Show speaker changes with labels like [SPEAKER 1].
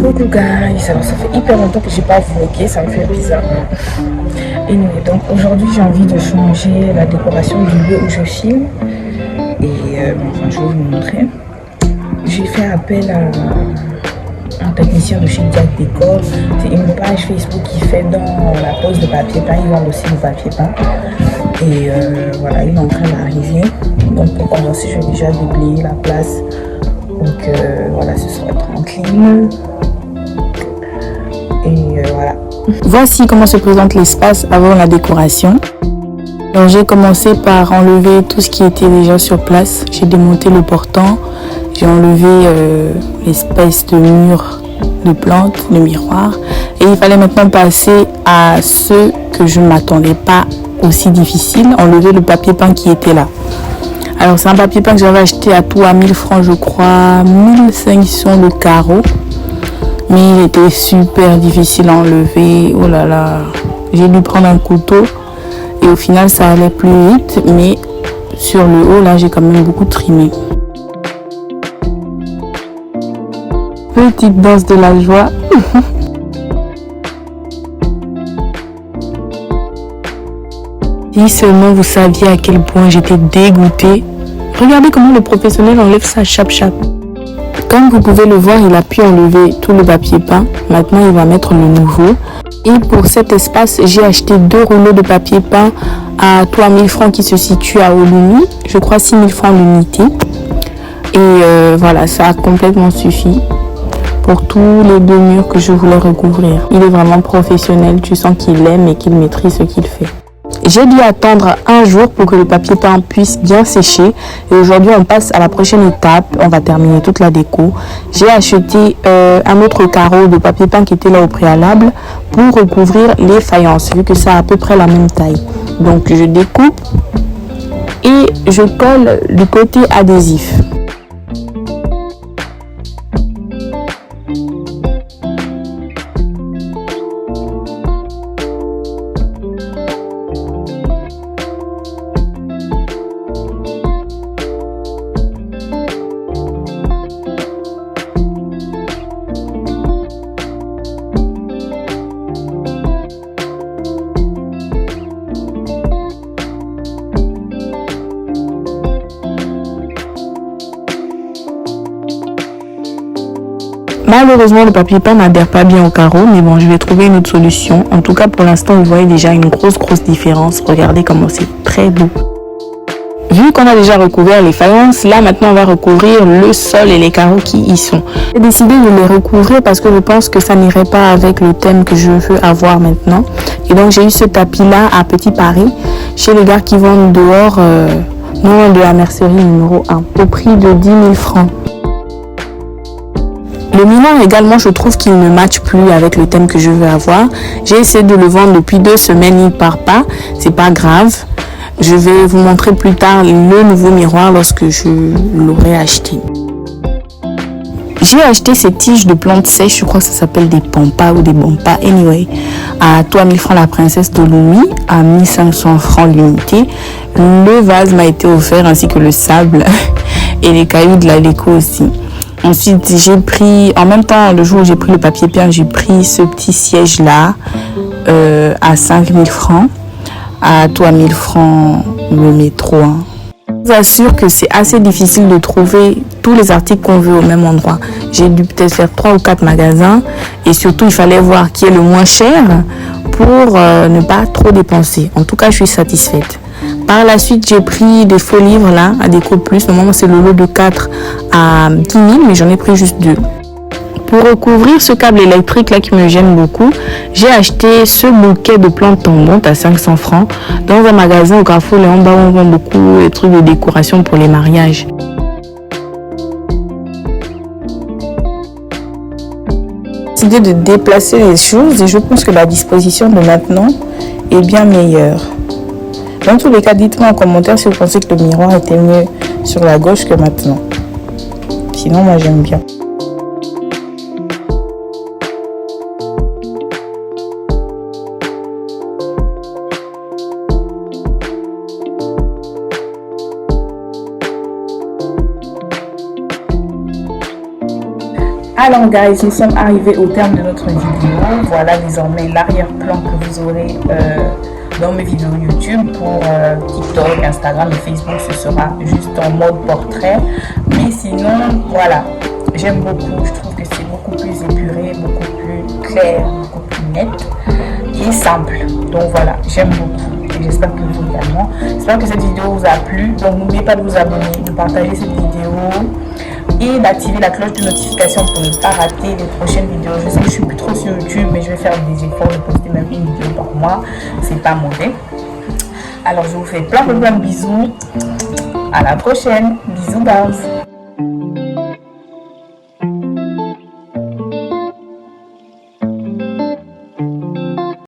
[SPEAKER 1] Coucou guys, alors ça fait hyper longtemps que j'ai pas vlogué, ça me fait bizarre. Anyway, donc aujourd'hui j'ai envie de changer la décoration du lieu où je filme. Et enfin, je vais vous montrer. J'ai fait appel à un technicien de chez Diac Décor. C'est une page Facebook qui fait dans la pose de papier peint, ils vendent aussi le papier peint. Et voilà, il est en train d'arriver. Donc pour commencer, je vais déjà déblayer la place. Donc voilà, ce sera tranquille. Et voilà.
[SPEAKER 2] Voici comment se présente l'espace avant la décoration. Donc j'ai commencé par enlever tout ce qui était déjà sur place. J'ai démonté le portant. J'ai enlevé l'espèce de mur de plantes, de miroir. Et il fallait maintenant passer à ce que je ne m'attendais pas aussi difficile, enlever le papier peint qui était là. Alors c'est un papier peint que j'avais acheté à tout à 1000 francs je crois, 1500 le carreau. Mais il était super difficile à enlever, oh là là. J'ai dû prendre un couteau et au final ça allait plus vite. Mais sur le haut là j'ai quand même beaucoup trimé. Petite danse de la joie. Si seulement vous saviez à quel point j'étais dégoûtée. Regardez comment le professionnel enlève sa chape-chape. Comme vous pouvez le voir, il a pu enlever tout le papier peint. Maintenant, il va mettre le nouveau. Et pour cet espace, j'ai acheté 2 rouleaux de papier peint à 3000 francs qui se situe à Olumi. Je crois 6000 francs l'unité. Et voilà, ça a complètement suffi pour tous les 2 murs que je voulais recouvrir. Il est vraiment professionnel. Tu sens qu'il aime et qu'il maîtrise ce qu'il fait. J'ai dû attendre un jour pour que le papier peint puisse bien sécher. Et aujourd'hui, on passe à la prochaine étape. On va terminer toute la déco. J'ai acheté un autre carreau de papier peint qui était là au préalable pour recouvrir les faïences, vu que ça a à peu près la même taille. Donc, je découpe et je colle du côté adhésif. Malheureusement, le papier peint n'adhère pas bien au carreau, mais bon, je vais trouver une autre solution. En tout cas, pour l'instant, vous voyez déjà une grosse différence. Regardez comment c'est très beau. Vu qu'on a déjà recouvert les faïences, là maintenant on va recouvrir le sol et les carreaux qui y sont. J'ai décidé de les recouvrir parce que je pense que ça n'irait pas avec le thème que je veux avoir maintenant. Et donc j'ai eu ce tapis là à Petit Paris, chez les gars qui vendent dehors, non loin de la mercerie numéro 1, au prix de 10 000 francs. Le miroir également, je trouve qu'il ne matche plus avec le thème que je veux avoir. J'ai essayé de le vendre depuis 2 semaines, il ne part pas. C'est pas grave. Je vais vous montrer plus tard le nouveau miroir lorsque je l'aurai acheté. J'ai acheté ces tiges de plantes sèches, je crois que ça s'appelle des pampas ou des bampas. Anyway, à 3000 francs la princesse d'Olumi, à 1500 francs l'unité. Le vase m'a été offert ainsi que le sable et les cailloux de la déco aussi. Ensuite, j'ai pris, en même temps, le jour où j'ai pris le papier peint, j'ai pris ce petit siège-là à 5000 francs. À 3000 francs le métro. Je vous assure que c'est assez difficile de trouver tous les articles qu'on veut au même endroit. J'ai dû peut-être faire 3 ou 4 magasins. Et surtout, il fallait voir qui est le moins cher pour ne pas trop dépenser. En tout cas, je suis satisfaite. Par la suite, j'ai pris des faux livres là, à Déco Plus. Normalement, c'est le lot de 4 à 10 000, mais j'en ai pris juste 2. Pour recouvrir ce câble électrique là qui me gêne beaucoup, j'ai acheté ce bouquet de plantes tombantes à 500 francs dans un magasin au Carrefour et en bas on vend beaucoup les trucs de décoration pour les mariages. J'ai décidé de déplacer les choses et je pense que la disposition de maintenant est bien meilleure. Dans tous les cas, dites-moi en commentaire si vous pensez que le miroir était mieux sur la gauche que maintenant. Sinon, moi j'aime bien.
[SPEAKER 1] Alors guys, nous sommes arrivés au terme de notre vidéo. Voilà désormais l'arrière-plan que vous aurez dans mes vidéos YouTube. Pour TikTok, Instagram et Facebook, ce sera juste en mode portrait. Mais sinon, voilà, j'aime beaucoup. Je trouve que c'est beaucoup plus épuré, beaucoup plus clair, beaucoup plus net et simple. Donc voilà, j'aime beaucoup et j'espère que vous également. J'espère que cette vidéo vous a plu. Donc n'oubliez pas de vous abonner, de partager cette vidéo et d'activer la cloche de notification pour ne pas rater les prochaines vidéos. Je sais que je suis plus trop sur YouTube, mais je vais faire des efforts de poster même une vidéo par mois. C'est pas mauvais. Alors je vous fais plein de bisous. À la prochaine. Bisous, guys.